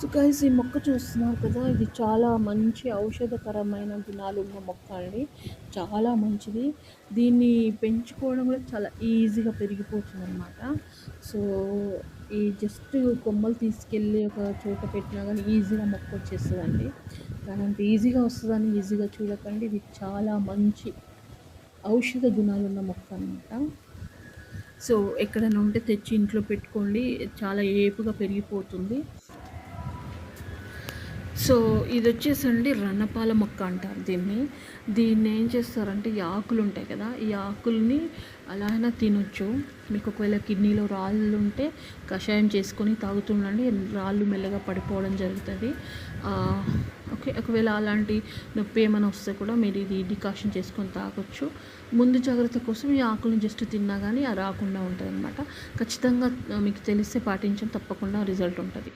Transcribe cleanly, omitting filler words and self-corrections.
So guys ఈ మొక్క చూస్తున్నారు కదా, ఇది చాలా మంచి ఔషధకరమైన గుణాలు ఉన్న మొక్క అండి. చాలా మంచిది. దీన్ని పెంచుకోవడం కూడా చాలా ఈజీగా పెరిగిపోతుంది అనమాట. సో ఈ జస్ట్ కొమ్మలు తీసుకెళ్ళి ఒక చోట పెట్టినా కానీ ఈజీగా మొక్క వచ్చేస్తుందండి. కానీ అంత ఈజీగా వస్తుందని ఈజీగా చూడకండి. ఇది చాలా మంచి ఔషధ గుణాలున్న మొక్క అనమాట. సో ఎక్కడైనా ఉంటే తెచ్చి ఇంట్లో పెట్టుకోండి, చాలా ఏపుగా పెరిగిపోతుంది. సో ఇదొచ్చేసండి రణపాల మొక్క అంటారు దీన్ని. దీన్ని ఏం చేస్తారంటే, ఈ ఆకులు ఉంటాయి కదా, ఈ ఆకుల్ని అలా అయినా తినొచ్చు. మీకు ఒకవేళ కిడ్నీలో రాళ్ళు ఉంటే కషాయం చేసుకొని తాగుతుండండి, రాళ్ళు మెల్లగా పడిపోవడం జరుగుతుంది. ఓకే, ఒకవేళ అలాంటి నొప్పి ఏమైనా వస్తే కూడా మీరు ఇది డికాషన్ చేసుకొని తాగొచ్చు. ముందు జాగ్రత్త కోసం ఈ ఆకులను జస్ట్ తిన్నా కానీ అది రాకుండా ఉంటుంది అనమాట. ఖచ్చితంగా మీకు తెలిస్తే పాటించండి, తప్పకుండా రిజల్ట్ ఉంటుంది.